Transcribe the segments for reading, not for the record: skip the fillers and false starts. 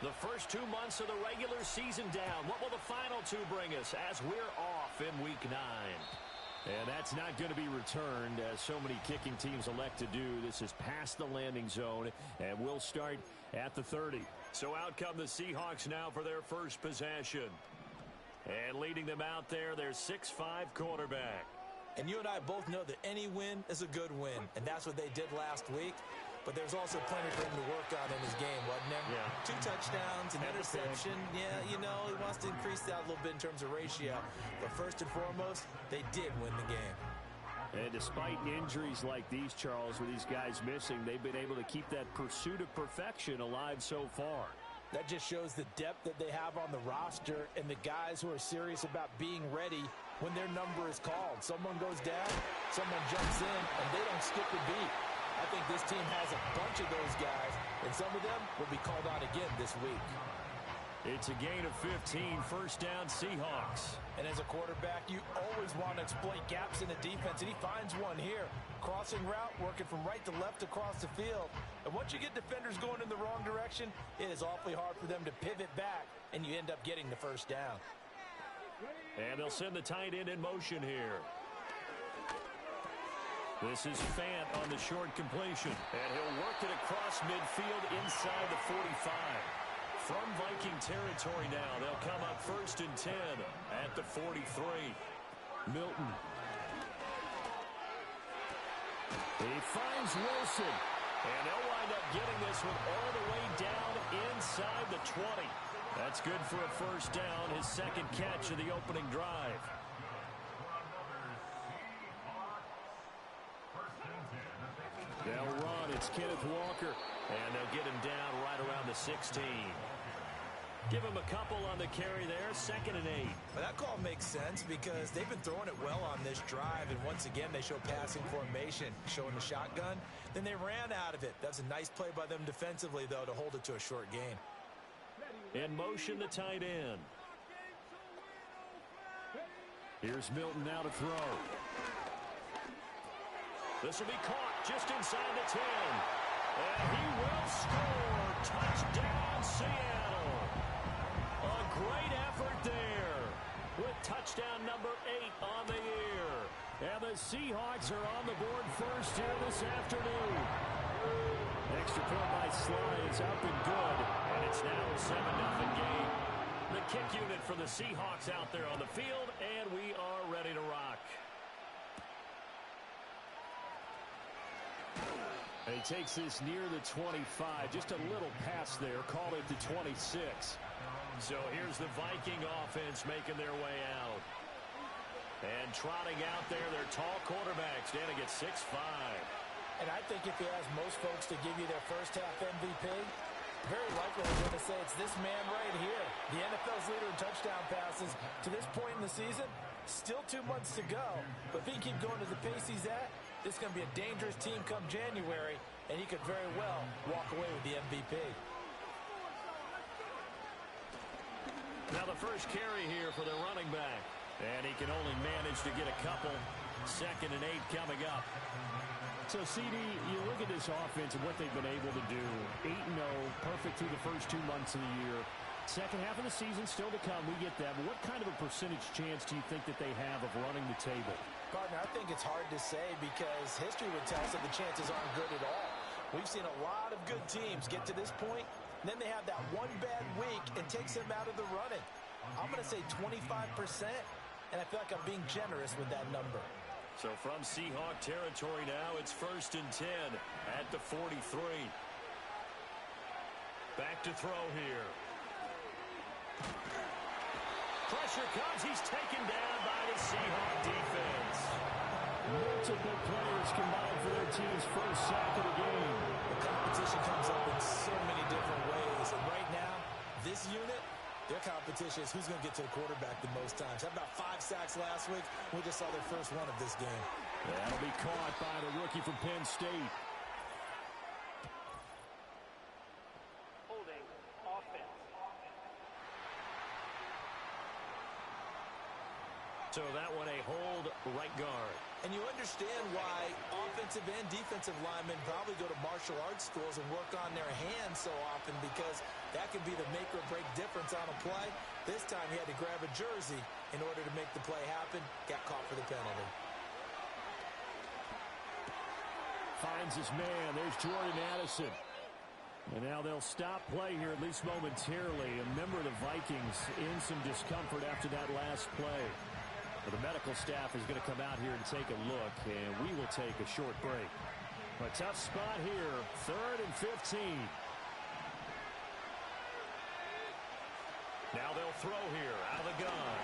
The first 2 months of the regular season down. What will the final two bring us as we're off in Week 9? And that's not going to be returned, as so many kicking teams elect to do. This is past the landing zone, and we'll start at the 30. So out come the Seahawks now for their first possession. And leading them out there, their 6'5" quarterback. And you and I both know that any win is a good win, and that's what they did last week. But there's also plenty for him to work on in his game, wasn't there? Yeah. 2 touchdowns, an interception. Yeah, you know, he wants to increase that a little bit in terms of ratio. But first and foremost, they did win the game. And despite injuries like these, Charles, with these guys missing, they've been able to keep that pursuit of perfection alive so far. That just shows the depth that they have on the roster and the guys who are serious about being ready when their number is called. Someone goes down, someone jumps in, and they don't skip a beat. I think this team has a bunch of those guys, and some of them will be called on again this week. It's a gain of 15, first down Seahawks. And as a quarterback, you always want to exploit gaps in the defense, and he finds one here. Crossing route, working from right to left across the field. And once you get defenders going in the wrong direction, it is awfully hard for them to pivot back, and you end up getting the first down. And they'll send the tight end in motion here. This is Fant on the short completion. And he'll work it across midfield inside the 45. From Viking territory now, they'll come up 1st and 10 at the 43. Milton. He finds Wilson. And they'll wind up getting this one all the way down inside the 20. That's good for a first down, his second catch of the opening drive. They'll run. It's Kenneth Walker. And they'll get him down right around the 16. Give him a couple on the carry there, 2nd and 8. Well, that call makes sense because they've been throwing it well on this drive, and once again they show passing formation, showing the shotgun. Then they ran out of it. That's a nice play by them defensively, though, to hold it to a short gain. In motion, the tight end. Here's Milton now to throw. This will be caught just inside the 10. And he will score. Touchdown, Seattle. A great effort there with touchdown number 8 on the year. And the Seahawks are on the board first here this afternoon. Extra point by Sly is up and good. And it's now a 7-0 game. The kick unit for the Seahawks out there on the field, and we are ready to rock. He takes this near the 25. Just a little pass there. Call it the 26. So here's the Viking offense making their way out. And trotting out there, their tall quarterback standing at 6'5". And I think if you ask most folks to give you their first half MVP, very likely they're going to say it's this man right here. The NFL's leader in touchdown passes to this point in the season. Still 2 months to go. But if he can keep going to the pace he's at, this is going to be a dangerous team come January, and he could very well walk away with the MVP. Now the first carry here for the running back. And he can only manage to get a couple. 2nd and 8 coming up. So, CD, you look at this offense and what they've been able to do. 8-0, perfect through the first 2 months of the year. Second half of the season still to come. We get that. But what kind of a percentage chance do you think that they have of running the table? Gardner, I think it's hard to say because history would tell us that the chances aren't good at all. We've seen a lot of good teams get to this point, and then they have that one bad week and takes them out of the running. I'm going to say 25%, and I feel like I'm being generous with that number. So from Seahawk territory now, it's 1st and 10 at the 43. Back to throw here. Pressure comes. He's taken down by the Seahawk defense. Multiple players combined for their team's first sack of the game. The competition comes up in so many different ways. And right now, this unit, their competition is who's going to get to the quarterback the most times. How about 5 sacks last week? We just saw their first one of this game. That'll be caught by the rookie from Penn State. Holding offense. So that one a hold right guard. And you understand why offensive and defensive linemen probably go to martial arts schools and work on their hands so often, because that can be the make or break difference on a play. This time he had to grab a jersey in order to make the play happen. Got caught for the penalty. Finds his man. There's Jordan Addison. And now they'll stop play here, at least momentarily. A member of the Vikings in some discomfort after that last play. But the medical staff is going to come out here and take a look, and we will take a short break. A tough spot here, 3rd and 15. Now they'll throw here out of the gun.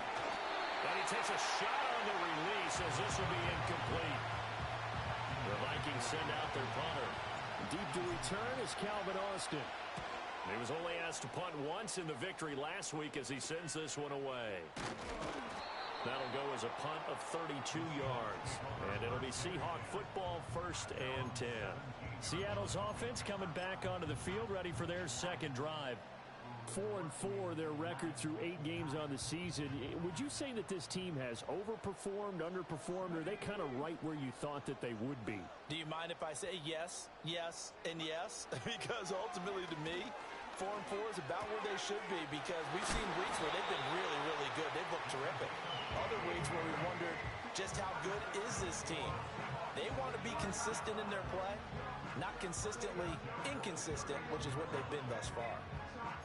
And he takes a shot on the release as this will be incomplete. The Vikings send out their punter. Deep to return is Calvin Austin. He was only asked to punt once in the victory last week as he sends this one away. That'll go as a punt of 32 yards. And it'll be Seahawk football, 1st and 10. Seattle's offense coming back onto the field, ready for their second drive. 4-4 their record through 8 games on the season. Would you say that this team has overperformed, underperformed, or are they kind of right where you thought that they would be? Do you mind if I say yes, yes, and yes? Because ultimately to me, 4-4 is about where they should be, because we've seen weeks where they've been really, really good. They've looked terrific. Other weeks where we wondered just how good is this team. They want to be consistent in their play, not consistently inconsistent, which is what they've been thus far.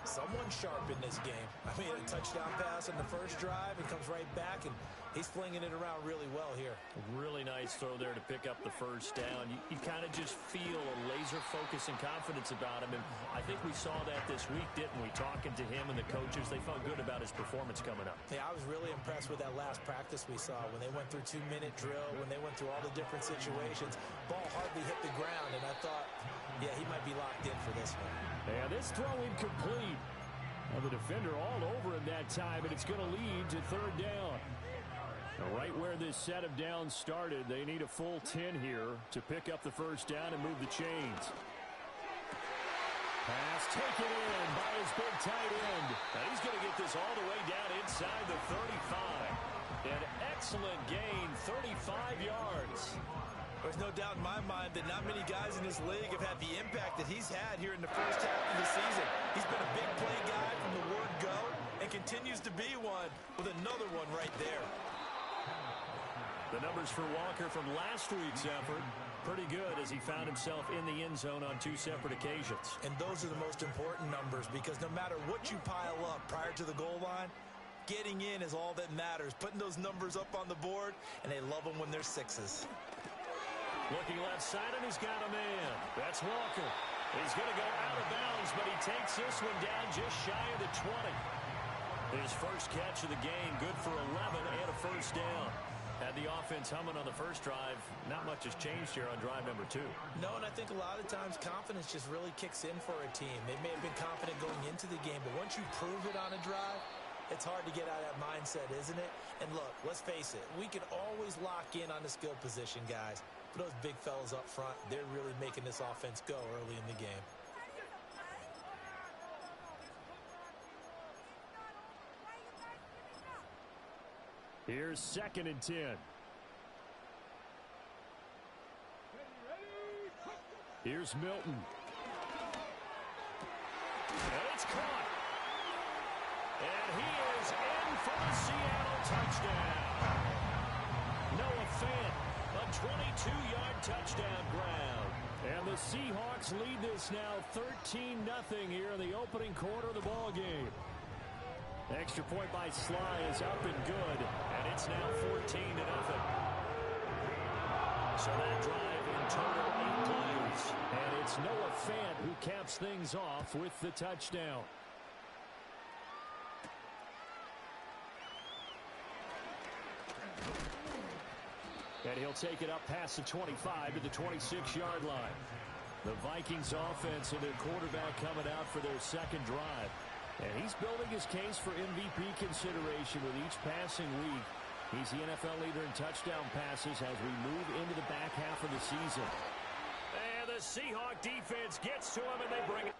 Someone sharp in this game. I mean, a touchdown pass on the first drive and comes right back, and he's flinging it around really well here. Really nice throw there to pick up the first down. You kind of just feel a laser focus and confidence about him, and I think we saw that this week, didn't we? Talking to him and the coaches, they felt good about his performance coming up. Yeah, I was really impressed with that last practice we saw when they went through 2-minute drill, when they went through all the different situations. Ball hardly hit the ground, and I thought, yeah, he might be locked in for this one. Yeah, this throw incomplete. Well, the defender all over him that time, and it's going to lead to 3rd down. Now, right where this set of downs started, they need a full 10 here to pick up the first down and move the chains. Pass taken in by his big tight end. Now he's going to get this all the way down inside the 35. An excellent gain, 35 yards. There's no doubt in my mind that not many guys in this league have had the impact that he's had here in the first half of the season. He's been a big play guy from the word go and continues to be one with another one right there. The numbers for Walker from last week's effort, pretty good as he found himself in the end zone on 2 separate occasions. And those are the most important numbers, because no matter what you pile up prior to the goal line, getting in is all that matters. Putting those numbers up on the board, and they love them when they're 6s. Looking left side, and he's got a man. That's Walker. He's going to go out of bounds, but he takes this one down just shy of the 20. His first catch of the game, good for 11 and a first down. Had the offense humming on the first drive. Not much has changed here on drive number 2. No, and I think a lot of times confidence just really kicks in for a team. They may have been confident going into the game, but once you prove it on a drive, it's hard to get out of that mindset, isn't it? And look, let's face it, we can always lock in on the skill position, guys. But those big fellas up front, they're really making this offense go early in the game. Here's 2nd and 10. Here's Milton. And it's caught. And he is in for the Seattle touchdown. Noah Fant, a 22-yard touchdown ground. And the Seahawks lead this now 13-0 here in the opening quarter of the ball game. Extra point by Sly is up and good, and it's now 14-0. So that drive in total 8 plays. And it's Noah Fant who caps things off with the touchdown. And he'll take it up past the 25 to the 26-yard line. The Vikings offense and their quarterback coming out for their second drive. And he's building his case for MVP consideration with each passing week. He's the NFL leader in touchdown passes as we move into the back half of the season. And the Seahawk defense gets to him, and they bring it.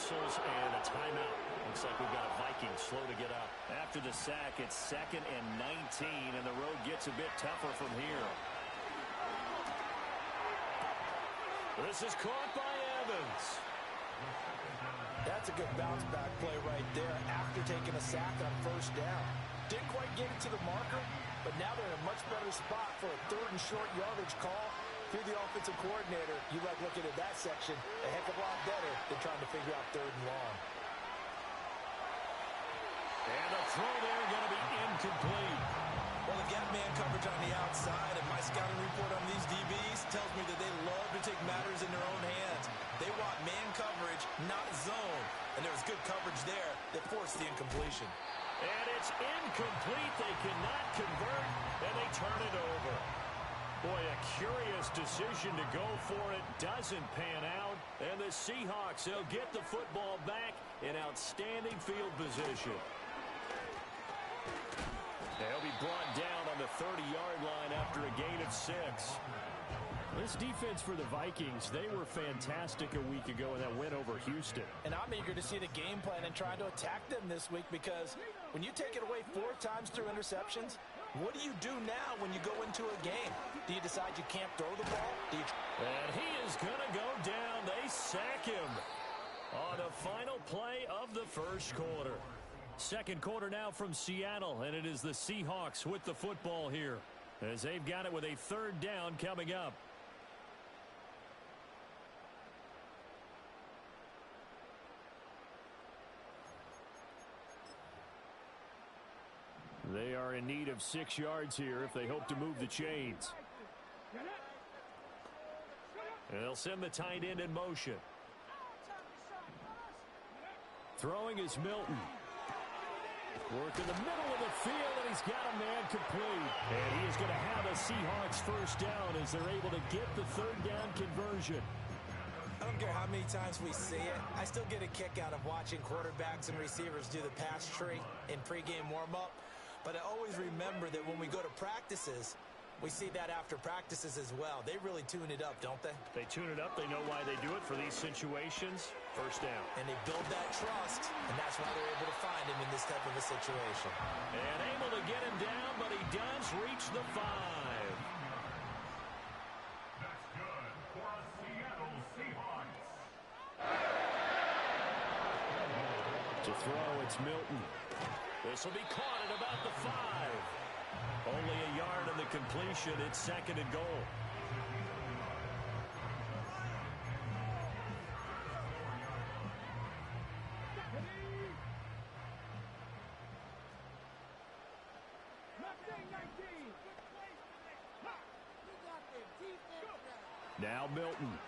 whistles and a timeout. Looks like we've got a Viking slow to get up. After the sack, it's 2nd and 19, and the road gets a bit tougher from here. This is caught by Evans. That's a good bounce-back play right there after taking a sack on first down. Didn't quite get it to the marker, but now they're in a much better spot for a 3rd and short yardage call. If you're the offensive coordinator, you like looking at that section a heck of a lot better than trying to figure out 3rd and long. And the throw there going to be incomplete. Well, again, man coverage on the outside, and my scouting report on these DBs tells me that they love to take matters in their own hands. They want man coverage, not zone. And there was good coverage there that forced the incompletion. And it's incomplete. They cannot convert, and they turn it over. Boy, a curious decision to go for it. Doesn't pan out. And the Seahawks, they'll get the football back in outstanding field position. They'll be brought down on the 30-yard line after a gain of 6. This defense for the Vikings, they were fantastic a week ago in that win over Houston. And I'm eager to see the game plan and try to attack them this week, because when you take it away 4 times through interceptions, what do you do now when you go into a game? Do you decide you can't throw the ball? And he is going to go down. They sack him on the final play of the first quarter. Second quarter now from Seattle, and it is the Seahawks with the football here, as they've got it with a 3rd down coming up. They are in need of 6 yards here if they hope to move the chains. And they'll send the tight end in motion. Throwing is Milton. Work in the middle of the field, and he's got a man complete. And he is going to have a Seahawks first down as they're able to get the 3rd down conversion. I don't care how many times we see it. I still get a kick out of watching quarterbacks and receivers do the pass tree in pregame warm-up. But I always remember that when we go to practices, we see that after practices as well. They really tune it up, don't they? They tune it up. They know why they do it for these situations. First down. And they build that trust, and that's why they're able to find him in this type of a situation. And able to get him down, but he does reach the 5. That's good for a Seattle Seahawks. To throw, it's Milton. This will be caught at about the 5. Only a yard on the completion. It's 2nd and goal. Now Milton.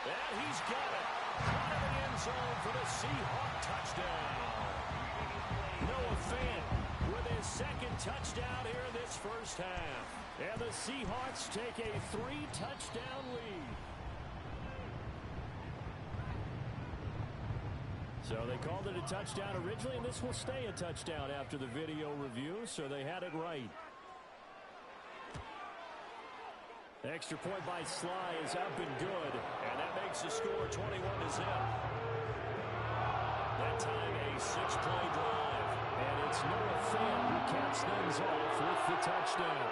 And he's got it. Out of the end zone for the Seahawk touchdown. Noah Fant with his 2nd touchdown here in this first half. And the Seahawks take a 3-touchdown lead. So they called it a touchdown originally, and this will stay a touchdown after the video review, so they had it right. Extra point by Sly is up and good, and that makes the score 21-0. That time a 6-play drive. And it's Noah Fant who caps things off with the touchdown.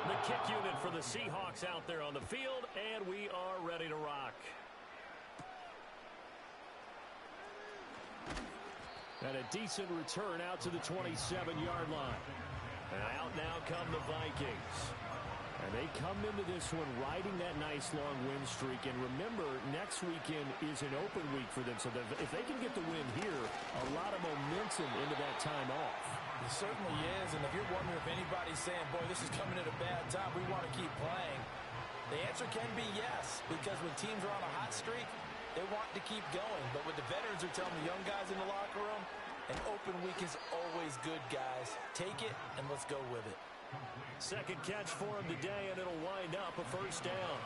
The kick unit for the Seahawks out there on the field, and we are ready to rock. And a decent return out to the 27-yard line. And out now come the Vikings. And they come into this one riding that nice long win streak. And remember, next weekend is an open week for them. So if they can get the win here, a lot of momentum into that time off. It certainly is. And if you're wondering if anybody's saying, boy, this is coming at a bad time, we want to keep playing, the answer can be yes. Because when teams are on a hot streak, they want to keep going. But what the veterans are telling the young guys in the locker room, an open week is always good, guys. Take it, and let's go with it. Second catch for him today, and it'll wind up a first down.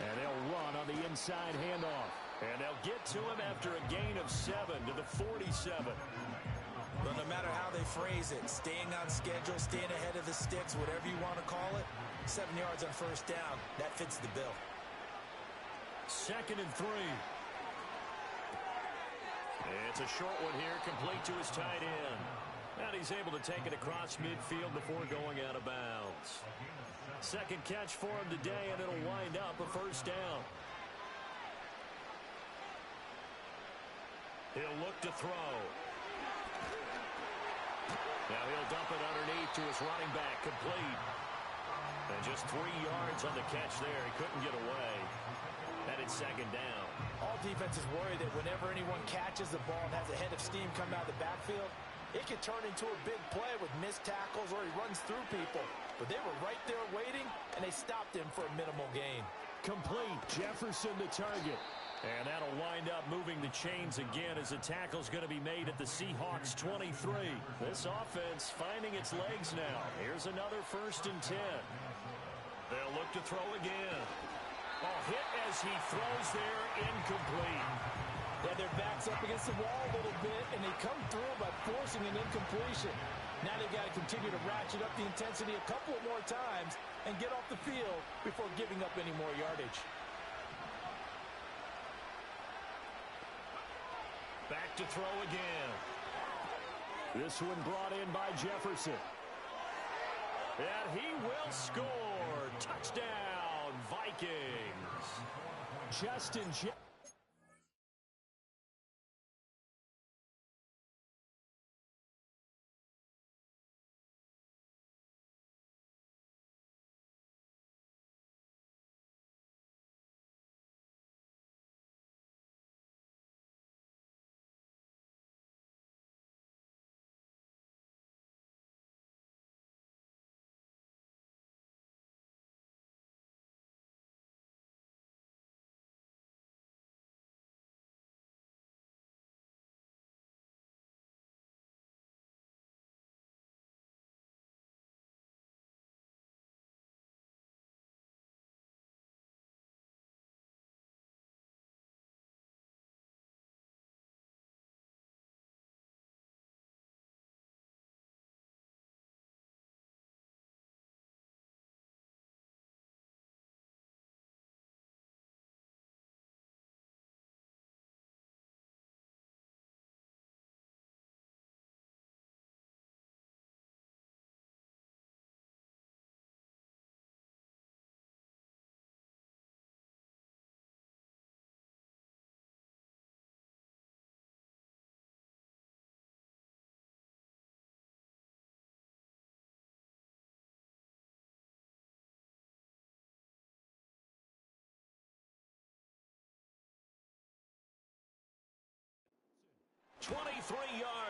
And they'll run on the inside handoff. And they'll get to him after a gain of 7 to the 47. But no matter how they phrase it, staying on schedule, staying ahead of the sticks, whatever you want to call it, 7 yards on first down. That fits the bill. 2nd and 3. It's a short one here, complete to his tight end. And he's able to take it across midfield before going out of bounds. 2nd catch for him today, and it'll wind up a first down. He'll look to throw. Now he'll dump it underneath to his running back, complete. And just 3 yards on the catch there. He couldn't get away. And it's 2nd down. All defenses worry that whenever anyone catches the ball and has a head of steam coming out of the backfield, it can turn into a big play with missed tackles or he runs through people. But they were right there waiting, and they stopped him for a minimal gain. Complete. Jefferson the target. And that'll wind up moving the chains again as the tackle's going to be made at the Seahawks 23. This offense finding its legs now. Here's another 1st and 10. They'll look to throw again. Oh, hit as he throws there, incomplete. Yeah, their back's up against the wall a little bit, and they come through by forcing an incompletion. Now they've got to continue to ratchet up the intensity a couple of more times and get off the field before giving up any more yardage. Back to throw again. This one brought in by Jefferson. And he will score. Touchdown, Vikings. Justin Jefferson.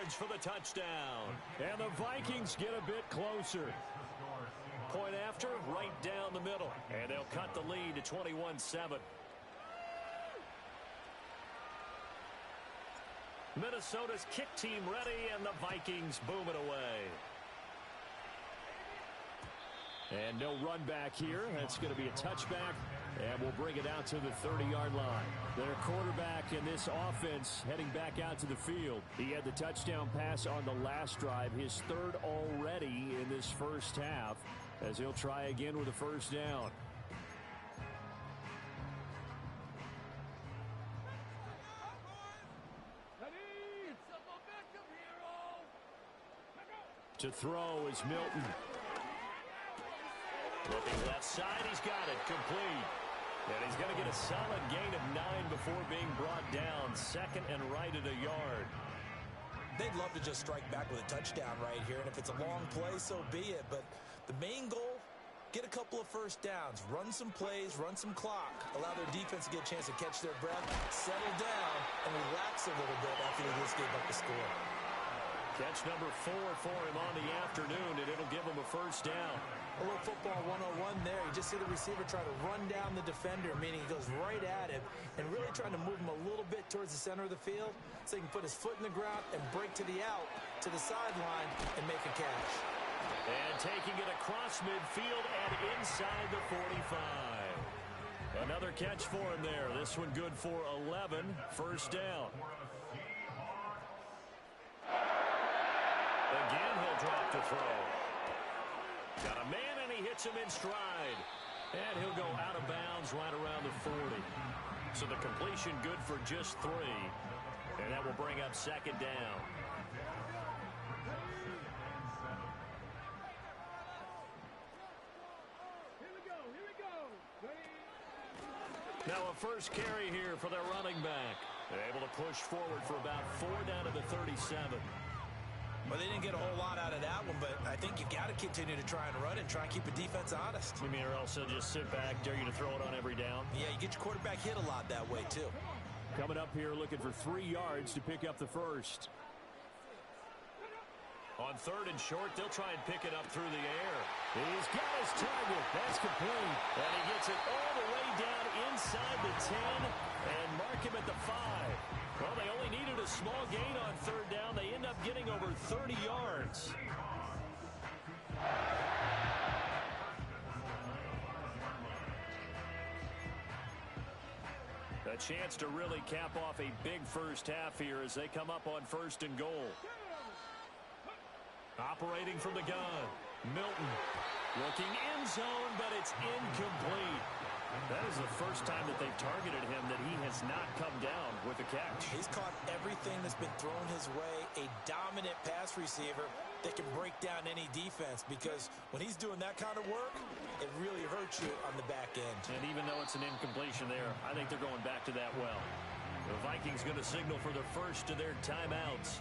yards for the touchdown. And the Vikings get a bit closer. Point after, right down the middle. And they'll cut the lead to 21-7. Minnesota's kick team ready, and the Vikings boom it away. And no run back here. That's going to be a touchback, and we'll bring it out to the 30-yard line. Their quarterback in this offense heading back out to the field. He had the touchdown pass on the last drive, his third already in this first half, as he'll try again with a first down. To throw is Milton. Looking left side, he's got it, complete. And he's going to get a solid gain of 9 before being brought down. Second and right at a yard. They'd love to just strike back with a touchdown right here, and if it's a long play, so be it. But the main goal, get a couple of first downs, run some plays, run some clock, allow their defense to get a chance to catch their breath, settle down, and relax a little bit after they just gave up the score. Catch number 4 for him on the afternoon, and it'll give him a first down. A little football 101 there. You just see the receiver try to run down the defender, meaning he goes right at him and really trying to move him a little bit towards the center of the field so he can put his foot in the ground and break to the out, to the sideline, and make a catch. And taking it across midfield and inside the 45. Another catch for him there. This one good for 11. First down. Again, he'll drop to throw. Got a man, and he hits him in stride. And he'll go out of bounds right around the 40. So the completion good for just 3. And that will bring up second down. Now a first carry here for their running back. They're able to push forward for about 4 down to the 37. Well, they didn't get a whole lot out of that one, but I think you got to continue to try and run and try and keep the defense honest. You mean or else they'll just sit back, dare you to throw it on every down? Yeah, you get your quarterback hit a lot that way, too. Coming up here looking for 3 yards to pick up the first. On 3rd and short, they'll try and pick it up through the air. He's got his target. That's complete. And he gets it all the way down inside the 10 and mark him at the 5. Well, they only needed a small gain on 3rd down. They end up getting over 30 yards. A chance to really cap off a big first half here as they come up on 1st and goal. Operating from the gun, Milton looking end zone, but it's incomplete. That is the first time that they've targeted him that he has not come down with a catch. He's caught everything that's been thrown his way. A dominant pass receiver that can break down any defense, because when he's doing that kind of work, it really hurts you on the back end. And even though it's an incompletion there, I think they're going back to that well. The Vikings going to signal for the first of their timeouts.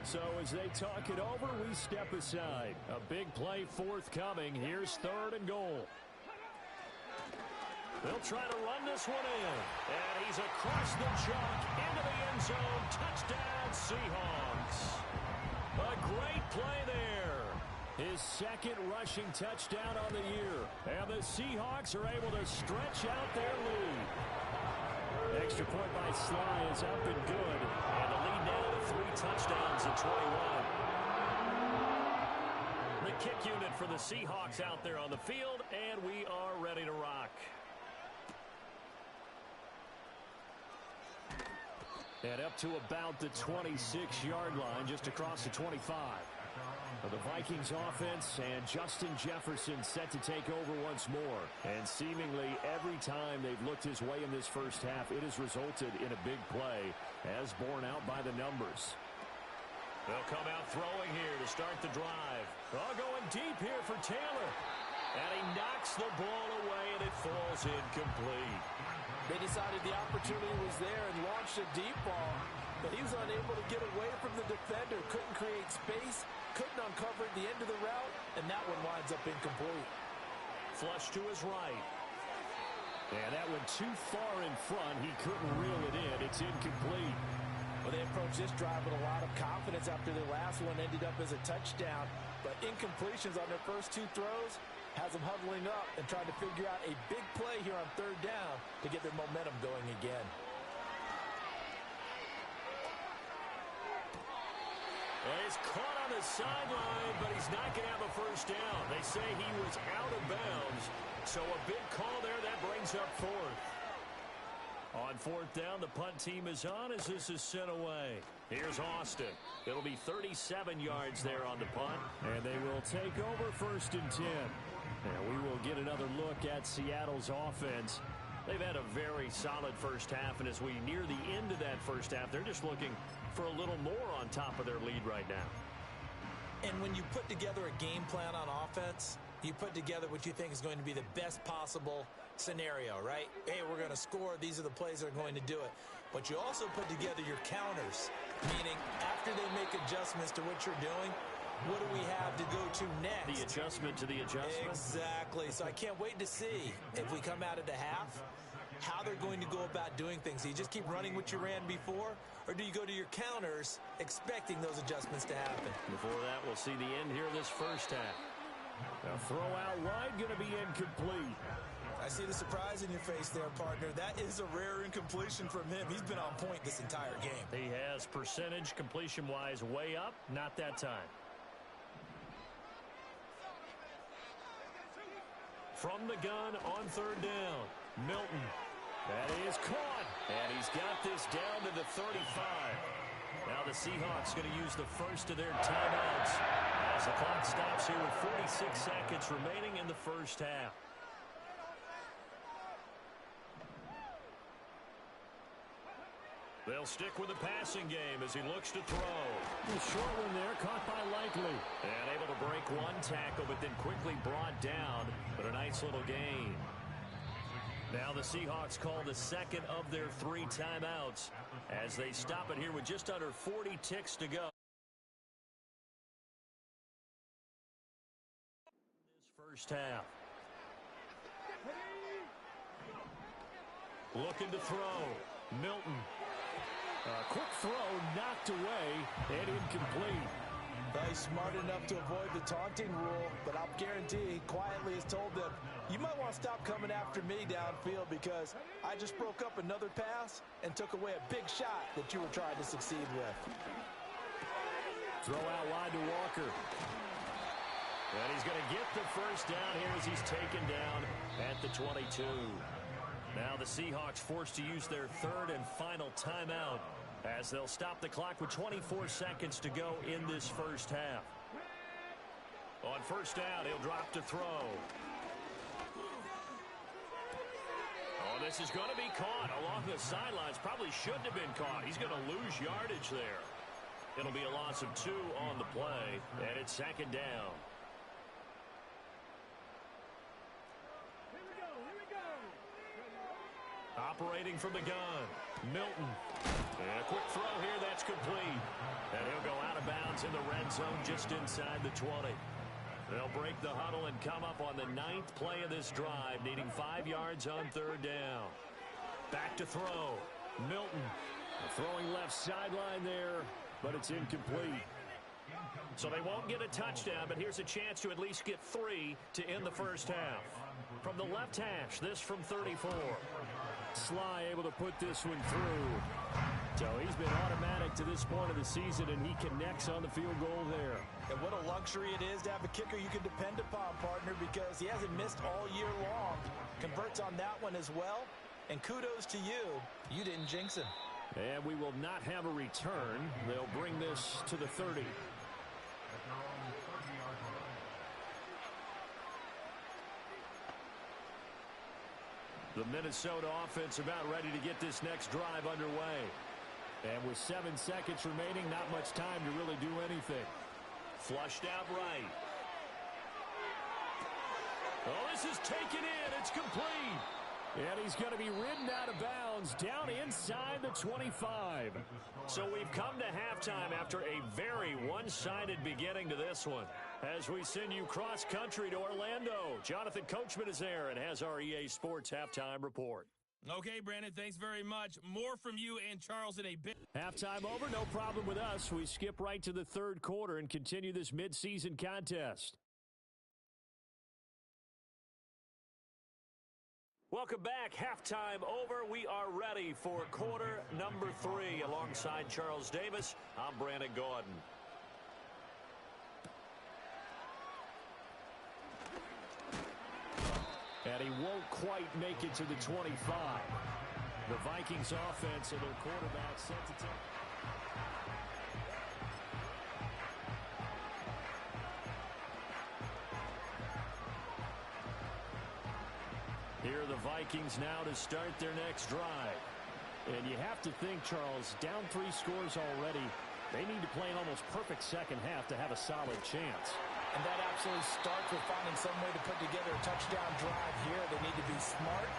So as they talk it over, we step aside. A big play forthcoming. Here's 3rd and goal. They'll try to run this one in. And he's across the chalk into the end zone. Touchdown, Seahawks. A great play there. His 2nd rushing touchdown on the year. And the Seahawks are able to stretch out their lead. Extra point by Sly is up and good. And the lead now to 3 touchdowns at 21. The kick unit for the Seahawks out there on the field, and we are ready to rock. And up to about the 26-yard line, just across the 25. The Vikings offense and Justin Jefferson set to take over once more. And seemingly every time they've looked his way in this first half, it has resulted in a big play, as borne out by the numbers. They'll come out throwing here to start the drive. Going deep here for Taylor. And he knocks the ball away, and it falls incomplete. They decided the opportunity was there and launched a deep ball, but he was unable to get away from the defender, couldn't create space, couldn't uncover at the end of the route, and that one winds up incomplete. Flush to his right. And that went too far in front. He couldn't reel it in. It's incomplete. Well, they approached this drive with a lot of confidence after their last one ended up as a touchdown, but incompletions on their first 2 throws has them huddling up and trying to figure out a big play here on 3rd down to get their momentum going again. Well, he's caught on the sideline, but he's not going to have a first down. They say he was out of bounds, so a big call there. That brings up 4th. On 4th down, the punt team is on as this is sent away. Here's Austin. It'll be 37 yards there on the punt. And they will take over 1st and 10. And we will get another look at Seattle's offense. They've had a very solid first half, and as we near the end of that first half, they're just looking for a little more on top of their lead right now. And when you put together a game plan on offense, you put together what you think is going to be the best possible scenario, right? Hey, we're going to score. These are the plays that are going to do it. But you also put together your counters, meaning after they make adjustments to what you're doing, what do we have to go to next? The adjustment to the adjustment? Exactly. So I can't wait to see if we come out of the half, how they're going to go about doing things. Do you just keep running what you ran before, or do you go to your counters expecting those adjustments to happen? Before that, we'll see the end here of this first half. A throw out wide going to be incomplete. I see the surprise in your face there, partner. That is a rare incompletion from him. He's been on point this entire game. He has percentage completion-wise way up. Not that time. From the gun on 3rd down, Milton. That is caught. And he's got this down to the 35. Now the Seahawks going to use the first of their timeouts as As the clock stops here with 46 seconds remaining in the first half. They'll stick with the passing game as he looks to throw. A short one there, caught by Likely. And able to break one tackle, but then quickly brought down. But a nice little gain. Now the Seahawks call the second of their 3 timeouts as they stop it here with just under 40 ticks to go. This first half. Looking to throw. Milton. A quick throw knocked away and incomplete. He's smart enough to avoid the taunting rule, but I'll guarantee he quietly has told them, you might want to stop coming after me downfield because I just broke up another pass and took away a big shot that you were trying to succeed with. Throw out wide to Walker. And he's going to get the first down here as he's taken down at the 22. Now the Seahawks forced to use their 3rd and final timeout as they'll stop the clock with 24 seconds to go in this first half. On first down, he'll drop to throw. Oh, this is going to be caught along the sidelines. Probably shouldn't have been caught. He's going to lose yardage there. It'll be a loss of 2 on the play, and it's 2nd down. Operating from the gun, Milton. And a quick throw here, that's complete. And he'll go out of bounds in the red zone just inside the 20. They'll break the huddle and come up on the 9th play of this drive, needing 5 yards on 3rd down. Back to throw, Milton. Throwing left sideline there, but it's incomplete. So they won't get a touchdown, but here's a chance to at least get 3 to end the first half. From the left hash, this from 34. Sly able to put this one through. So he's been automatic to this point of the season, and he connects on the field goal there. And what a luxury it is to have a kicker you can depend upon, partner, because he hasn't missed all year long. Converts on that one as well. And kudos to you. You didn't jinx him. And we will not have a return. They'll bring this to the 30. The Minnesota offense about ready to get this next drive underway. And with 7 seconds remaining, not much time to really do anything. Flushed out right. Oh, this is taken in. It's complete. And he's going to be ridden out of bounds down inside the 25. So we've come to halftime after a very one-sided beginning to this one. As we send you cross-country to Orlando, Jonathan Coachman is there and has our EA Sports Halftime Report. Okay, Brandon, thanks very much. More from you and Charles in a bit. Halftime over, no problem with us. We skip right to the 3rd quarter and continue this midseason contest. Welcome back. Halftime over. We are ready for quarter number 3. Alongside Charles Davis, I'm Brandon Gordon. And he won't quite make it to the 25. The Vikings offense and their quarterback set to take. Here are the Vikings now to start their next drive. And you have to think, Charles, down 3 scores already. They need to play an almost perfect second half to have a solid chance. And that absolutely starts with finding some way to put together a touchdown drive here. They need to be smart,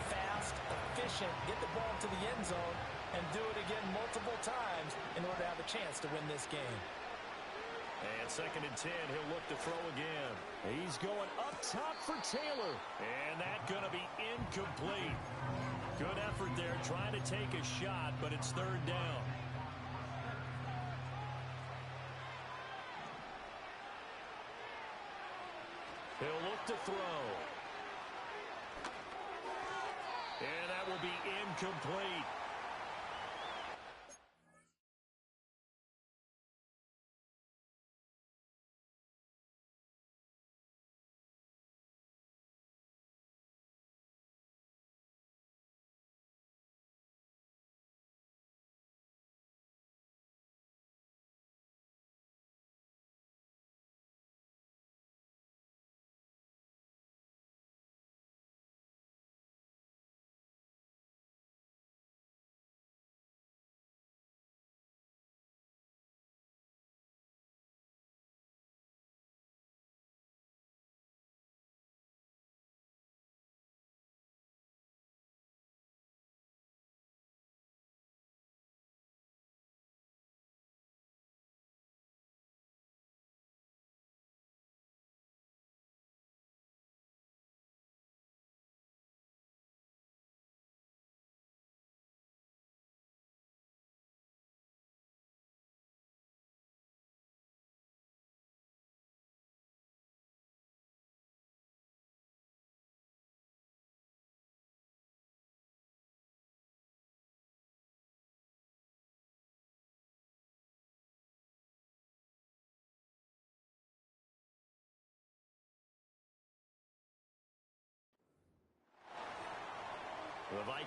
fast, efficient, get the ball to the end zone, and do it again multiple times in order to have a chance to win this game. And 2nd and 10, he'll look to throw again. He's going up top for Taylor. And that's going to be incomplete. Good effort there trying to take a shot, but it's 3rd down. He'll look to throw. And that will be incomplete.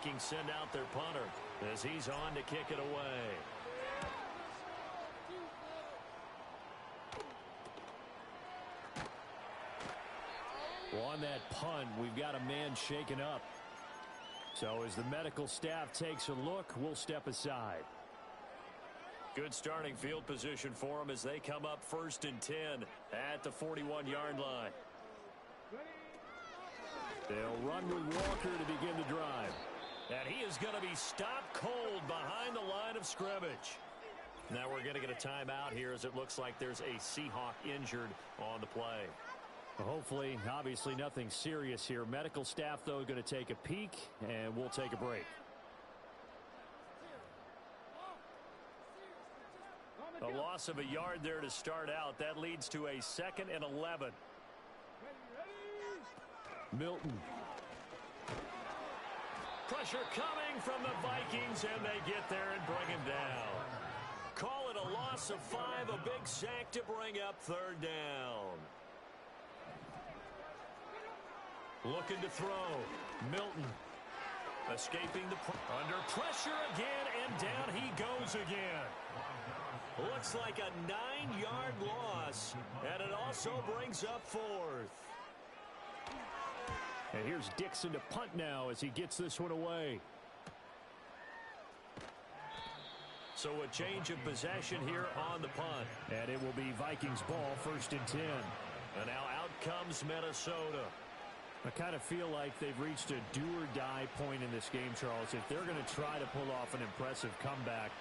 Vikings send out their punter as he's on to kick it away. Well, on that punt, we've got a man shaken up. So as the medical staff takes a look, we'll step aside. Good starting field position for them as they come up 1st and 10 at the 41-yard line. They'll run with Walker to begin the drive. And he is going to be stopped cold behind the line of scrimmage. Now we're going to get a timeout here as it looks like there's a Seahawk injured on the play. Hopefully, obviously nothing serious here. Medical staff, though, going to take a peek, and we'll take a break. A loss of a yard there to start out. That leads to a 2nd and 11. Milton. Pressure coming from the Vikings, and they get there and bring him down. Call it a loss of 5, a big sack to bring up 3rd down. Looking to throw. Milton escaping under pressure again, and down he goes again. Looks like a 9-yard loss, and it also brings up 4th. And here's Dixon to punt now as he gets this one away. So a change of possession here on the punt. And it will be Vikings ball, 1st and 10. And now out comes Minnesota. I kind of feel like they've reached a do-or-die point in this game, Charles. If they're going to try to pull off an impressive comeback,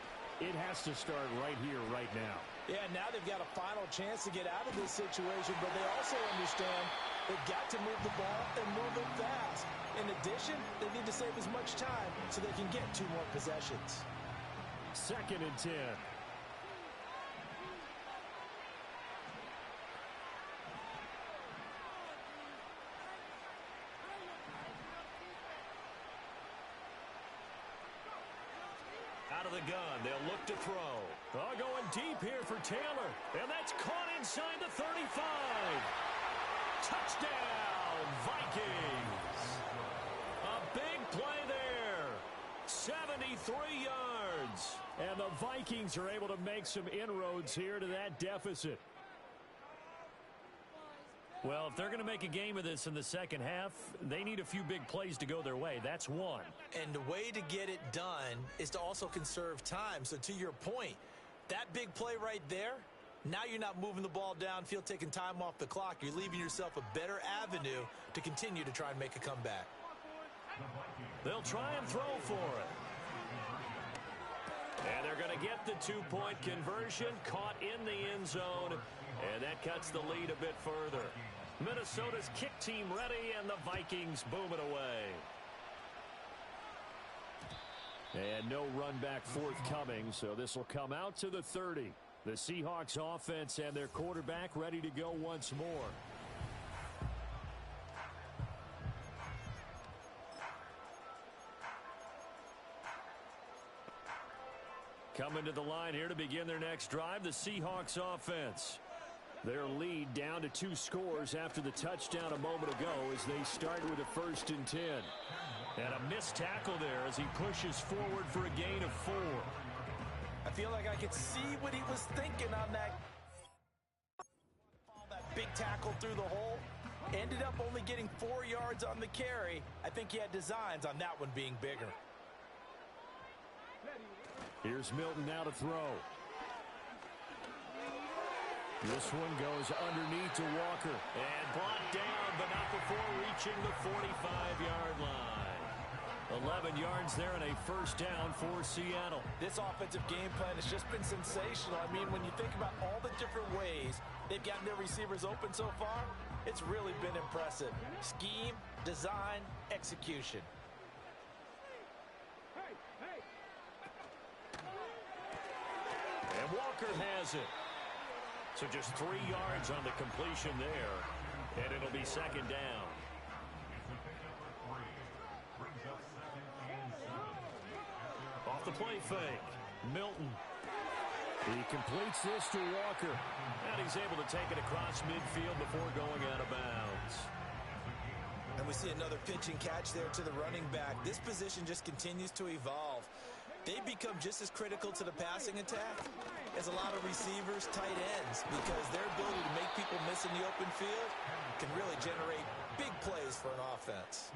it has to start right here, right now. Yeah, now they've got a final chance to get out of this situation, but they also understand they've got to move the ball and move it fast. In addition, they need to save as much time so they can get 2 more possessions. 2nd and 10. Out of the gun, they'll look to throw. Oh, going deep here for Taylor. And that's caught inside the 35. Touchdown, Vikings. A big play there. 73 yards. And the Vikings are able to make some inroads here to that deficit. Well, if they're going to make a game of this in the second half, they need a few big plays to go their way. That's one. And the way to get it done is to also conserve time. So to your point, that big play right there, now you're not moving the ball downfield, taking time off the clock. You're leaving yourself a better avenue to continue to try and make a comeback. They'll try and throw for it. And they're going to get the 2-point conversion, caught in the end zone, and that cuts the lead a bit further. Minnesota's kick team ready, and the Vikings boom it away. And no run back forthcoming, so this will come out to the 30. The Seahawks offense and their quarterback ready to go once more. Coming to the line here to begin their next drive, the Seahawks offense. Their lead down to 2 scores after the touchdown a moment ago as they start with a 1st and 10. And a missed tackle there as he pushes forward for a gain of 4. I feel like I could see what he was thinking on that big tackle through the hole. Ended up only getting 4 yards on the carry. I think he had designs on that one being bigger. Here's Milton now to throw. This one goes underneath to Walker. And brought down, but not before reaching the 45-yard line. 11 yards there and a 1st down for Seattle. This offensive game plan has just been sensational. I mean, when you think about all the different ways they've gotten their receivers open so far, it's really been impressive. Scheme, design, execution. And Walker has it. So just 3 yards on the completion there. And it'll be 2nd down. Off the play fake. Milton. He completes this to Walker. And he's able to take it across midfield before going out of bounds. And we see another pitch and catch there to the running back. This position just continues to evolve. They become just as critical to the passing attack as a lot of receivers, tight ends, because their ability to make people miss in the open field can really generate big plays for an offense.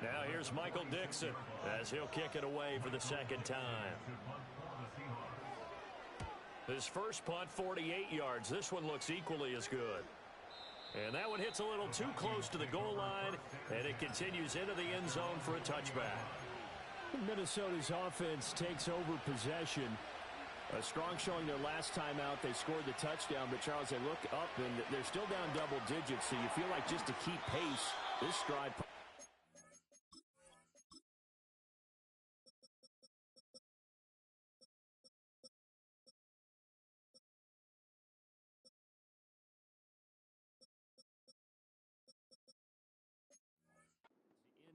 Now here's Michael Dixon as he'll kick it away for the second time. His first punt, 48 yards. This one looks equally as good. And that one hits a little too close to the goal line, and it continues into the end zone for a touchback. Minnesota's offense takes over possession. A strong showing their last time out. They scored the touchdown, but Charles, they look up, and they're still down double digits, so you feel like just to keep pace, this stride.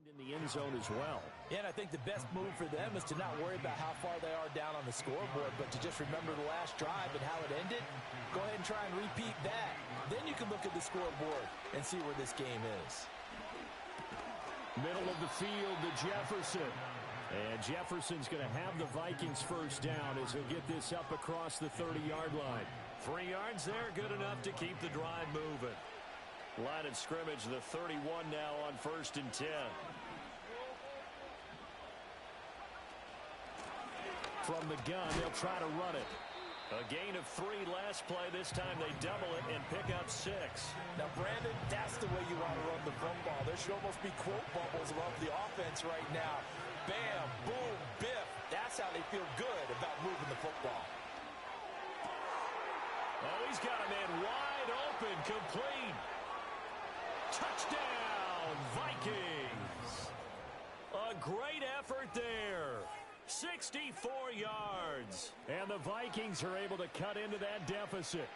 In the end zone as well. Yeah, and I think the best move for them is to not worry about how far they are down on the scoreboard, but to just remember the last drive and how it ended. Go ahead and try and repeat that. Then you can look at the scoreboard and see where this game is. Middle of the field to Jefferson. And Jefferson's going to have the Vikings first down as he'll get this up across the 30-yard line. 3 yards there, good enough to keep the drive moving. Line of scrimmage, the 31 now on 1st and 10. From the gun, they'll try to run it. A gain of 3 last play. This time they double it and pick up 6. Now, Brandon, that's the way you want to run the football. There should almost be quote bubbles above the offense right now. Bam, boom, biff. That's how they feel good about moving the football. Oh, he's got a man wide open, complete. Touchdown, Vikings. A great effort there. 64 yards. And the Vikings are able to cut into that deficit.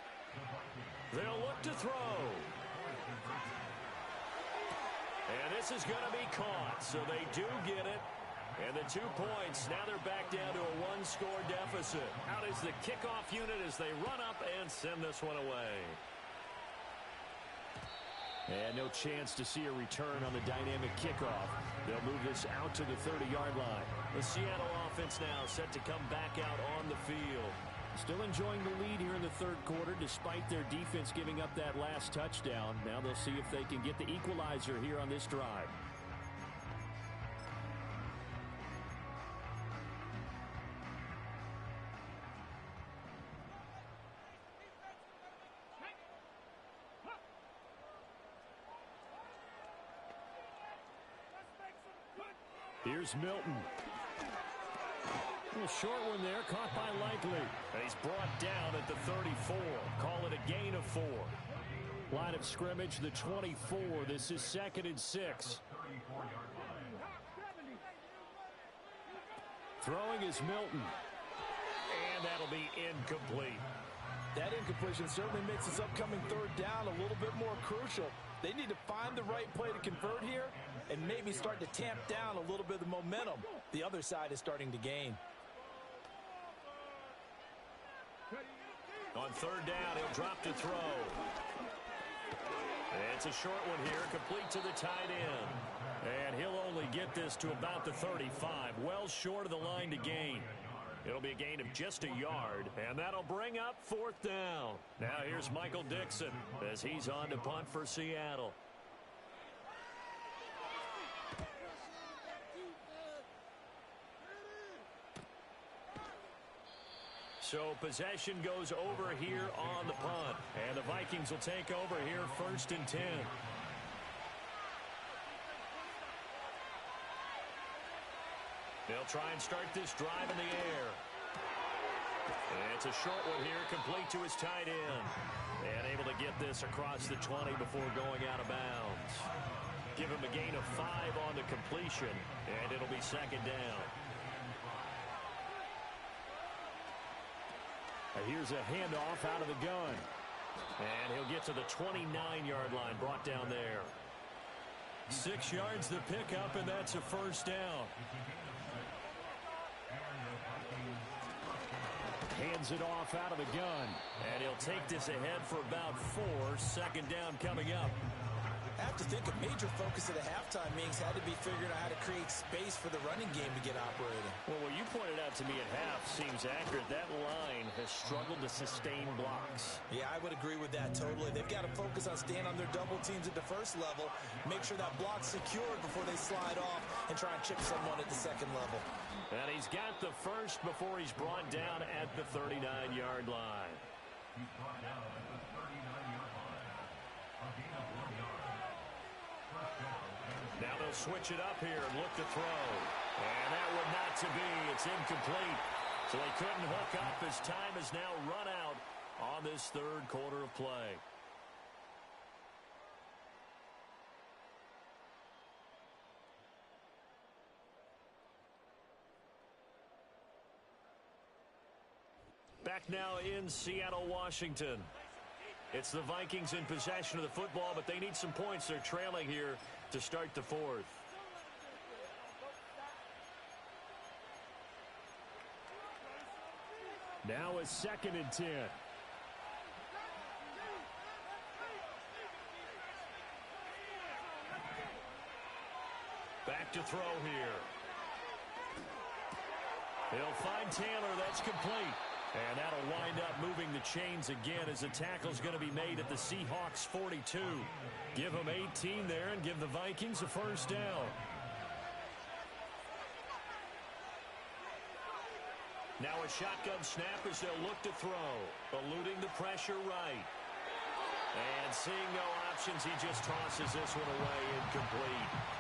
They'll look to throw. And this is going to be caught, so they do get it. And the 2 points, now they're back down to a 1-score deficit. Out is the kickoff unit as they run up and send this one away. And no chance to see a return on the dynamic kickoff. They'll move this out to the 30-yard line. The Seattle offense now set to come back out on the field. Still enjoying the lead here in the third quarter despite their defense giving up that last touchdown. Now they'll see if they can get the equalizer here on this drive. Here's Milton. A little short one there, caught by Likely. And he's brought down at the 34. Call it a gain of 4. Line of scrimmage, the 24. This is 2nd and 6. Throwing is Milton. And that'll be incomplete. That incompletion certainly makes this upcoming third down a little bit more crucial. They need to find the right play to convert here and maybe start to tamp down a little bit of the momentum the other side is starting to gain. On third down, he'll drop to throw. And it's a short one here, complete to the tight end. And he'll only get this to about the 35, well short of the line to gain. It'll be a gain of just a yard, and that'll bring up 4th down. Now here's Michael Dixon as he's on to punt for Seattle. So possession goes over here on the punt, and the Vikings will take over here 1st and 10. They'll try and start this drive in the air. And it's a short one here, complete to his tight end. And able to get this across the 20 before going out of bounds. Give him a gain of 5 on the completion, and it'll be 2nd down. And here's a handoff out of the gun. And he'll get to the 29-yard line, brought down there. 6 yards the pickup, and that's a 1st down. Hands it off out of the gun. And he'll take this ahead for about 4. 2nd down coming up. I have to think a major focus at the halftime meetings had to be figuring out how to create space for the running game to get operating. Well, what you pointed out to me at half seems accurate. That line has struggled to sustain blocks. Yeah, I would agree with that totally. They've got to focus on staying on their double teams at the first level, make sure that block's secured before they slide off and try and chip someone at the second level. And he's got the first before he's brought down at the 39-yard line. He's brought down at the 39-yard line. A gain of 1 yard. First down. Now they'll switch it up here and look to throw. And that would not to be. It's incomplete. So they couldn't hook up as time has now run out on this third quarter of play. Back now in Seattle, Washington. It's the Vikings in possession of the football, but they need some points. They're trailing here to start the fourth. Now a 2nd and 10. Back to throw here. He'll find Taylor. That's complete. And that'll wind up moving the chains again as the tackle's going to be made at the Seahawks 42. Give them 18 there and give the Vikings a first down. Now a shotgun snap as they'll look to throw. Eluding the pressure right. And seeing no options, he just tosses this one away, incomplete.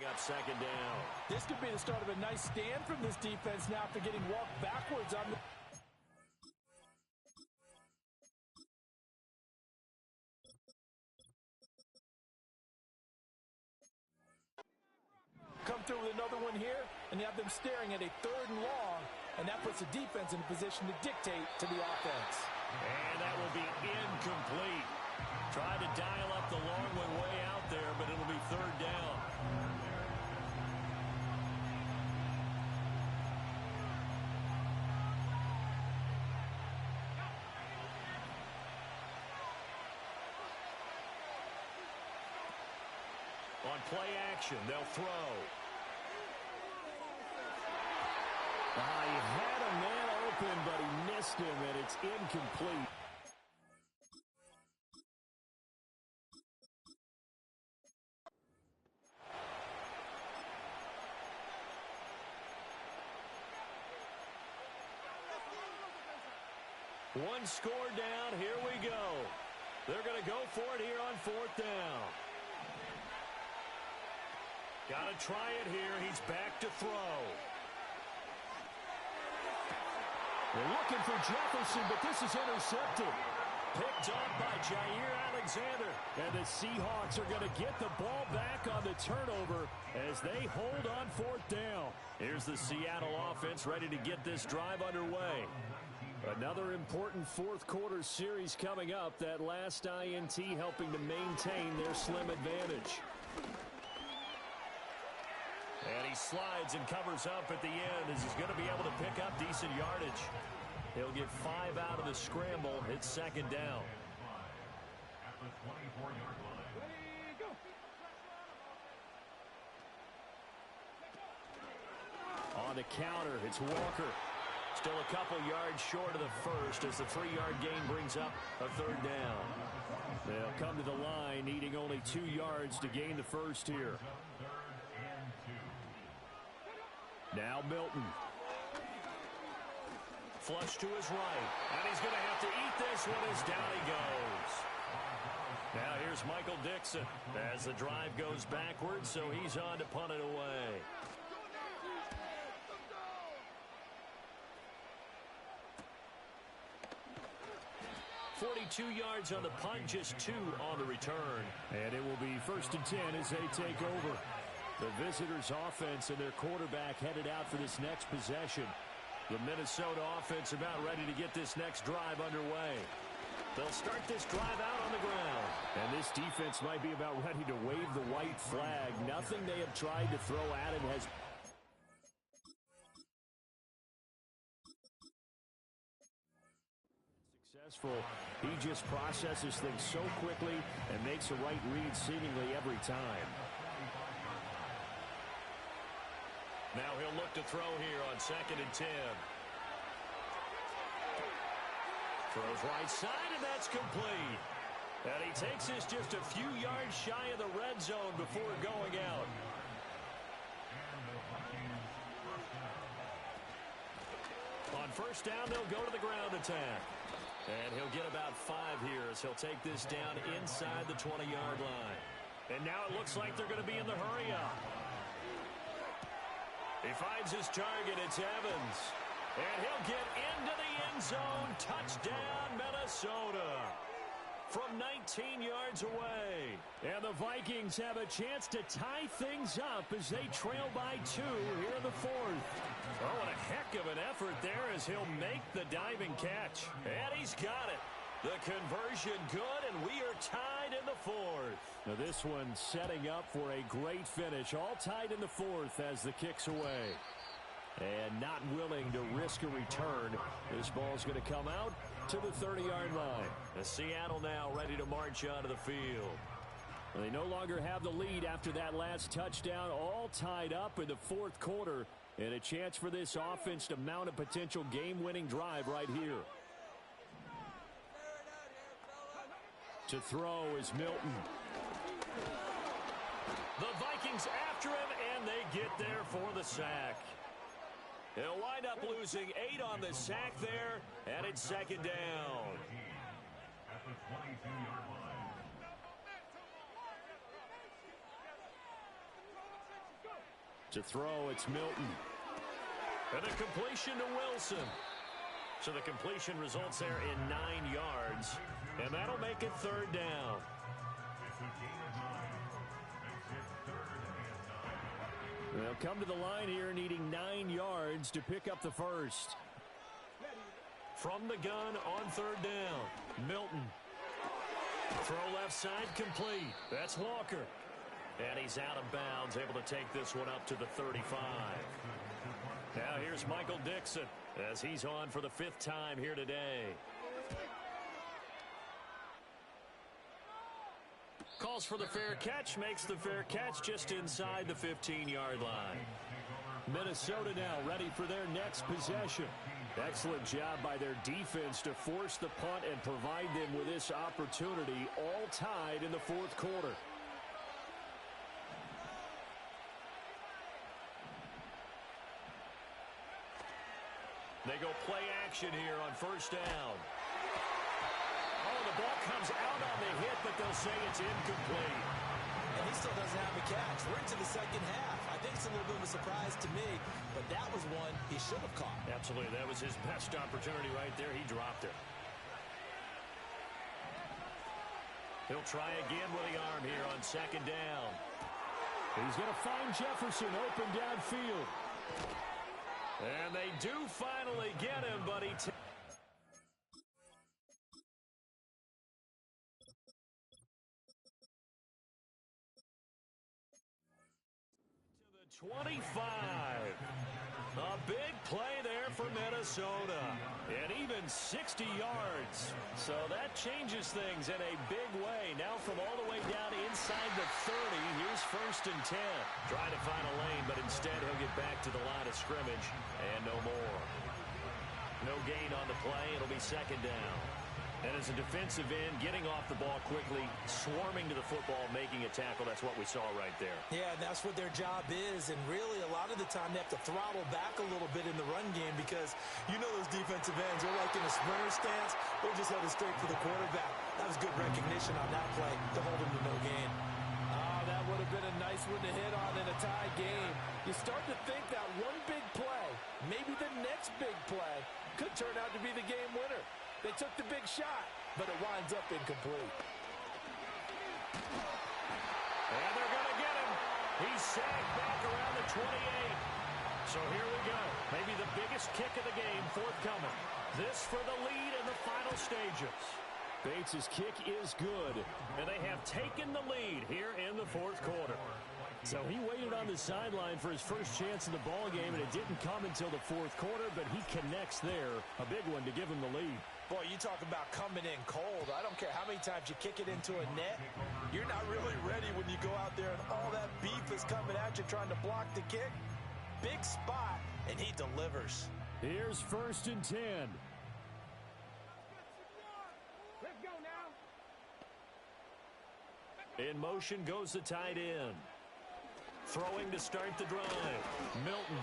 Up 2nd down. This could be the start of a nice stand from this defense now after getting walked backwards on the... Come through with another one here, and you have them staring at a 3rd and long, and that puts the defense in a position to dictate to the offense. And that will be incomplete. Tried to dial up the long one way out there, but it'll be 3rd down. On play action, they'll throw. He had a man open, but he missed him, and it's incomplete. One score down. Here we go. They're going to go for it here on 4th down. Got to try it here. He's back to throw. They're looking for Jefferson, but this is intercepted. Picked up by Jair Alexander. And the Seahawks are going to get the ball back on the turnover as they hold on 4th down. Here's the Seattle offense ready to get this drive underway. Another important 4th quarter series coming up. That last INT helping to maintain their slim advantage. And he slides and covers up at the end as he's going to be able to pick up decent yardage. He'll get 5 out of the scramble. It's 2nd down. At the 24-yard line. On the counter, it's Walker. Still a couple yards short of the first as the 3-yard gain brings up a 3rd down. They'll come to the line needing only 2 yards to gain the first here. Now Milton. Flush to his right. And he's going to have to eat this one as down he goes. Now here's Michael Dixon as the drive goes backwards, so he's on to punt it away. .42 yards on the punt, just 2 on the return. And it will be 1st and 10 as they take over. The visitors' offense and their quarterback headed out for this next possession. The Minnesota offense about ready to get this next drive underway. They'll start this drive out on the ground. And this defense might be about ready to wave the white flag. Nothing they have tried to throw at it has successful. He just processes things so quickly and makes a right read seemingly every time. Now he'll look to throw here on 2nd and 10. Throws right side, and that's complete. And he takes this just a few yards shy of the red zone before going out. On first down, they'll go to the ground attack. And he'll get about 5 here as he'll take this down inside the 20-yard line. And now it looks like they're going to be in the hurry-up. He finds his target. It's Evans. And he'll get into the end zone. Touchdown, Minnesota. From 19 yards away. And the Vikings have a chance to tie things up as they trail by 2 here in the 4th. Oh, and a heck of an effort there as he'll make the diving catch. And he's got it. The conversion good, and we are tied in the 4th. Now this one setting up for a great finish. All tied in the 4th as the kick's away. And not willing to risk a return. This ball's going to come out to the 30-yard line. And Seattle now ready to march onto the field. They no longer have the lead after that last touchdown. All tied up in the 4th quarter. And a chance for this offense to mount a potential game-winning drive right here. To throw is Milton. The Vikings after him, and they get there for the sack. He'll wind up losing 8 on the sack there, and it's 2nd down. At the 22-yard line. To throw, it's Milton. And a completion to Wilson. So the completion results there in 9 yards, and that'll make it 3rd down. It's a gain of 9. Makes it 3rd and 9. They'll come to the line here needing 9 yards to pick up the first. From the gun on 3rd down, Milton. Throw left side complete. That's Walker. And he's out of bounds, able to take this one up to the 35. Now here's Michael Dixon as he's on for the 5th time here today. Calls for the fair catch, makes the fair catch just inside the 15-yard line. Minnesota now ready for their next possession. Excellent job by their defense to force the punt and provide them with this opportunity, all tied in the 4th quarter. They go play action here on first down. Oh, the ball comes out on the hit, but they'll say it's incomplete. And he still doesn't have the catch. We're into the 2nd half. I think it's a little bit of a surprise to me, but that was one he should have caught. Absolutely. That was his best opportunity right there. He dropped it. He'll try again with the arm here on 2nd down. He's going to find Jefferson open downfield. And they do finally get him, but he to the 25. A big play there for Minnesota. And even 60 yards. So that changes things in a big way. Now from all the way down inside the 30, here's 1st and 10. Trying to find a lane, but instead he'll get back to the line of scrimmage. And no more. No gain on the play. It'll be 2nd down. And as a defensive end, getting off the ball quickly, swarming to the football, making a tackle, that's what we saw right there. Yeah, and that's what their job is. And really, a lot of the time, they have to throttle back a little bit in the run game because you know those defensive ends, they're like in a sprinter stance. They're just headed straight for the quarterback. That was good recognition on that play to hold him to no gain. That would have been a nice one to hit on in a tie game. You start to think that one big play, maybe the next big play, could turn out to be the game winner. They took the big shot, but it winds up incomplete. And they're going to get him. He's sacked back around the 28. So So here we go. Maybe the biggest kick of the game forthcoming. This for the lead in the final stages. Bates' kick is good, and they have taken the lead here in the fourth quarter. So he waited on the sideline for his first chance in the ball game, and it didn't come until the fourth quarter, but he connects there. A big one to give him the lead. Boy, you talk about coming in cold. I don't care how many times you kick it into a net. You're not really ready when you go out there and all that beef is coming at you trying to block the kick. Big spot, and he delivers. Here's 1st and 10. Let's go now. In motion goes the tight end. Throwing to start the drive. Milton.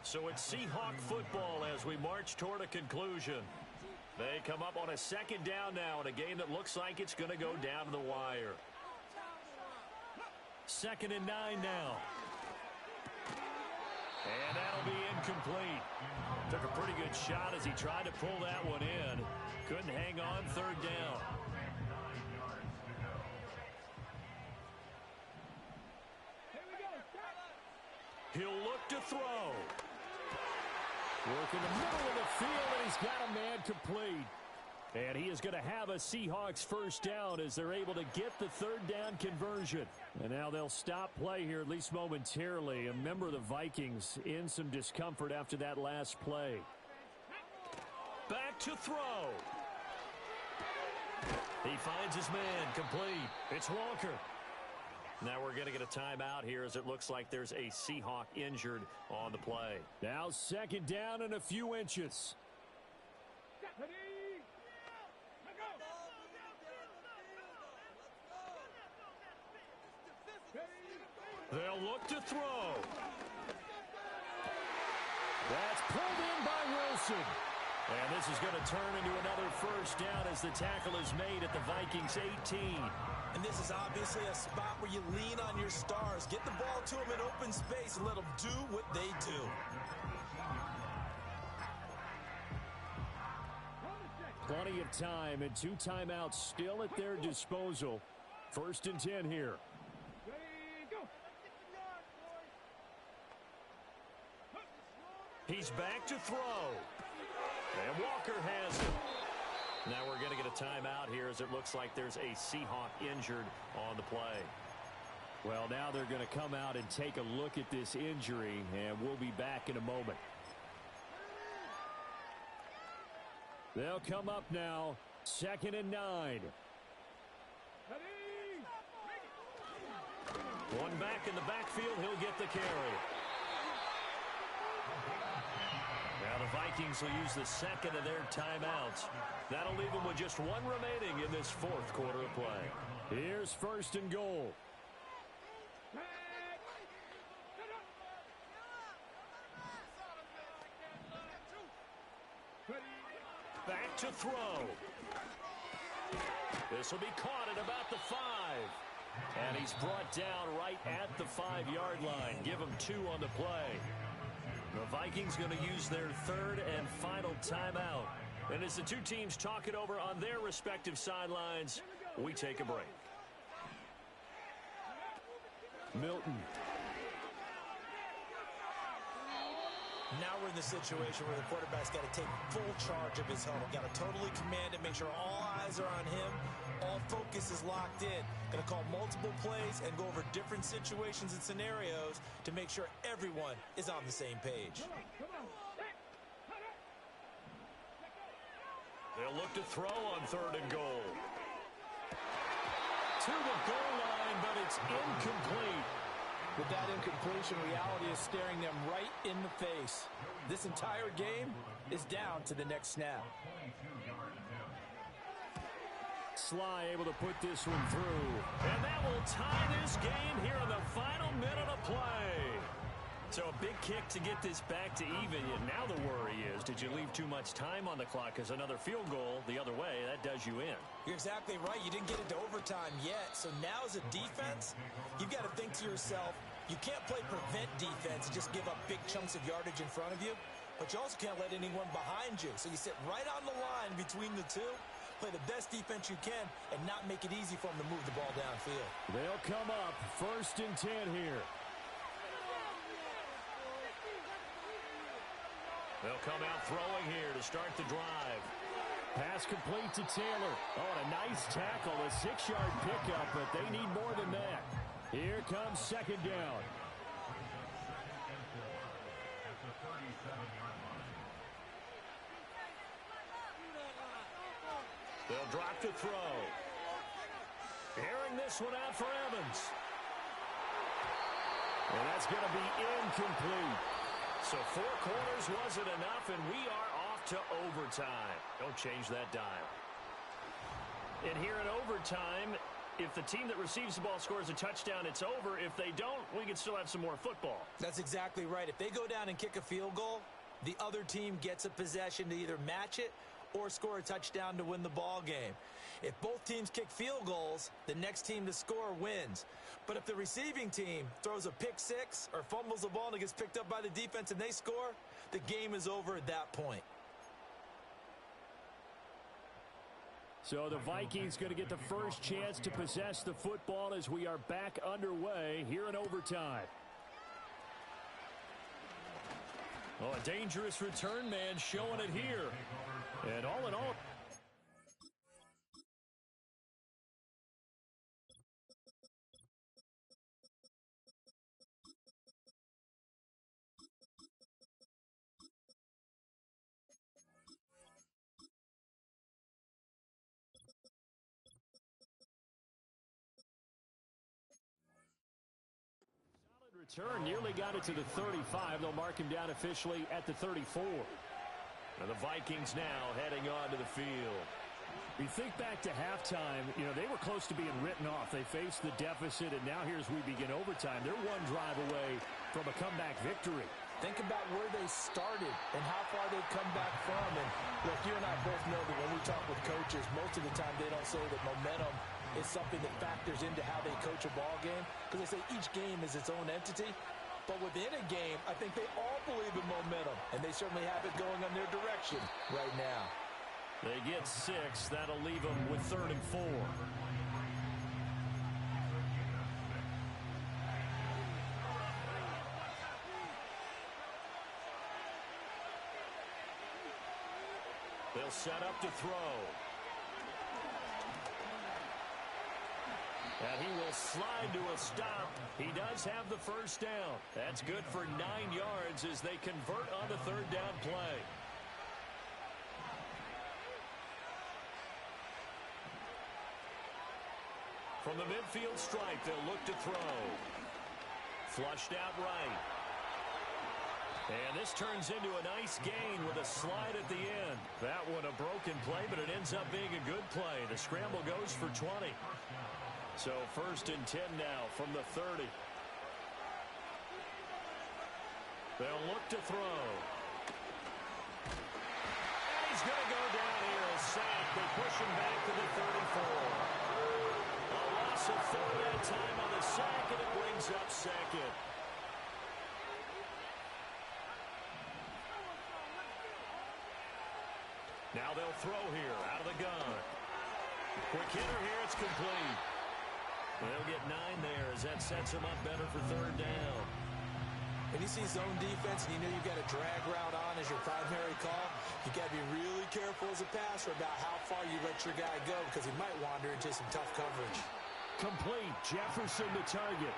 So it's Seahawk football as we march toward a conclusion. They come up on a 2nd down now in a game that looks like it's going to go down to the wire. 2nd and 9 now. And that'll be incomplete. Took a pretty good shot as he tried to pull that one in. Couldn't hang on 3rd down. He'll look to throw. Work in the middle of the field, and he's got a man complete. And he is going to have a Seahawks 1st down as they're able to get the 3rd down conversion. And now they'll stop play here, at least momentarily. A member of the Vikings in some discomfort after that last play. Back to throw. He finds his man complete. It's Walker. Now we're going to get a timeout here as it looks like there's a Seahawk injured on the play. Now 2nd down and a few inches. They'll look to throw. That's pulled in by Wilson. And this is going to turn into another 1st down as the tackle is made at the Vikings 18. And this is obviously a spot where you lean on your stars. Get the ball to them in open space and let them do what they do. Plenty of time and 2 timeouts still at their disposal. 1st and 10 here. He's back to throw. And Walker has it. Now we're going to get a timeout here as it looks like there's a Seahawk injured on the play. Well, now they're going to come out and take a look at this injury, and we'll be back in a moment. They'll come up now, 2nd and 9. One back in the backfield, he'll get the carry. Now the Vikings will use the 2nd of their timeouts. That'll leave them with just 1 remaining in this 4th quarter of play. Here's 1st and goal. Back to throw. This will be caught at about the 5. And he's brought down right at the 5-yard line. Give him 2 on the play. The Vikings going to use their 3rd and final timeout. And as the 2 teams talk it over on their respective sidelines, we take a break. Milton. Now we're in the situation where the quarterback's got to take full charge of his huddle. Got to totally command it, make sure all eyes are on him. All focus is locked in. Going to call multiple plays and go over different situations and scenarios to make sure everyone is on the same page. They'll look to throw on 3rd and goal. To the goal line, but it's incomplete. With that incompletion, reality is staring them right in the face. This entire game is down to the next snap. Sly able to put this one through. And that will tie this game here in the final minute of play. So a big kick to get this back to even. And now the worry is, did you leave too much time on the clock? Because another field goal the other way, that does you in. You're exactly right. You didn't get into overtime yet. So now as a defense, you've got to think to yourself, you can't play prevent defense and just give up big chunks of yardage in front of you. But you also can't let anyone behind you. So you sit right on the line between the two. play the best defense you can, and not make it easy for them to move the ball downfield. They'll come up 1st and 10 here. They'll come out throwing here to start the drive. Pass complete to Taylor. Oh, and a nice tackle, a 6-yard pickup, but they need more than that. Here comes 2nd down. They'll drop to throw. Airing this one out for Evans. And that's going to be incomplete. So 4 quarters wasn't enough, and we are off to overtime. Don't change that dial. And here in overtime, if the team that receives the ball scores a touchdown, it's over. If they don't, we can still have some more football. That's exactly right. If they go down and kick a field goal, the other team gets a possession to either match it or score a touchdown to win the ball game. If both teams kick field goals, the next team to score wins. But if the receiving team throws a pick six or fumbles the ball and it gets picked up by the defense and they score, the game is over at that point. So the Vikings going to get the first chance to possess the football as we are back underway here in overtime. Oh, a dangerous return man showing it here. And all in all, return nearly got it to the 35. They'll mark him down officially at the 34. and the Vikings now heading on to the field. We think back to halftime, they were close to being written off. They faced the deficit, and now here's we begin overtime. They're one drive away from a comeback victory. Think about where they started and how far they've come back from. And look, you and I both know that when we talk with coaches, most of the time they don't say that momentum is something that factors into how they coach a ball game, because they say each game is its own entity. But within a game, I think they all believe in momentum, and they certainly have it going on their direction right now. They get 6. That'll leave them with 3rd and 4. They'll set up to throw. And he will slide to a stop. He does have the first down. That's good for 9 yards as they convert on the 3rd down play. From the midfield stripe, they'll look to throw. Flushed out right. And this turns into a nice gain with a slide at the end. That one a broken play, but it ends up being a good play. The scramble goes for 20. So 1st and 10 now from the 30. They'll look to throw. And he's going to go down here, a sack. They push him back to the 34. A loss of 4 that time on the sack, and it brings up 2nd. Now they'll throw here out of the gun. Quick hitter here, it's complete. They'll get 9 there as that sets them up better for 3rd down. When you see zone defense and you know you've got a drag route on as your primary call, you got to be really careful as a passer about how far you let your guy go, because he might wander into some tough coverage. Complete. Jefferson the target.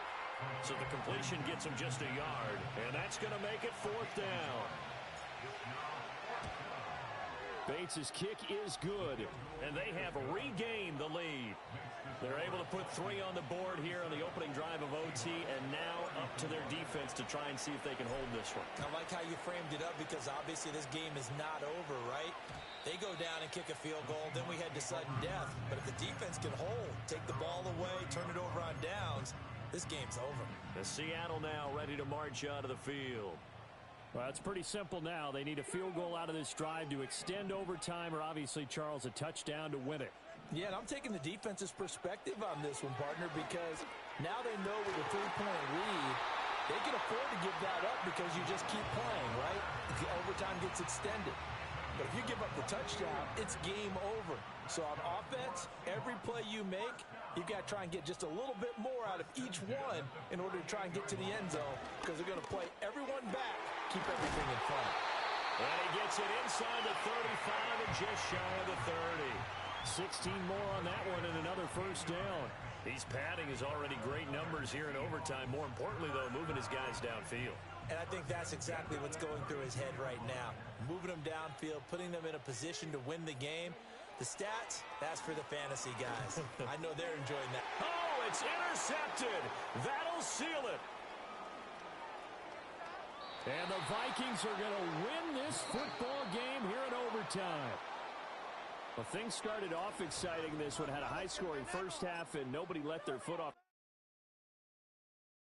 So the completion gets him just a yard, and that's going to make it 4th down. Bates' kick is good. And they have regained the lead. They're able to put 3 on the board here on the opening drive of OT, and now up to their defense to try and see if they can hold this one. I like how you framed it up, because obviously this game is not over, right? They go down and kick a field goal, then we head to sudden death. But if the defense can hold, take the ball away, turn it over on downs, this game's over. The Seattle now ready to march out of the field. Well, it's pretty simple now. They need a field goal out of this drive to extend overtime, or obviously, Charles, a touchdown to win it. Yeah, and I'm taking the defense's perspective on this one, partner, because now they know with a 3-point lead, they can afford to give that up because you just keep playing, right? The overtime gets extended. But if you give up the touchdown, it's game over. So on offense, every play you make, you've got to try and get just a little bit more out of each one in order to try and get to the end zone, because they're going to play everyone back, keep everything in front. And he gets it inside the 35 and just shy of the 30. 16 more on that one and another first down. He's padding his already great numbers here in overtime. More importantly, though, moving his guys downfield. And I think that's exactly what's going through his head right now. Moving them downfield, putting them in a position to win the game. The stats, that's for the fantasy guys. I know they're enjoying that. Oh, it's intercepted. That'll seal it. And the Vikings are going to win this football game here in overtime. Well, things started off exciting. This one had a high-scoring first half, and nobody let their foot off.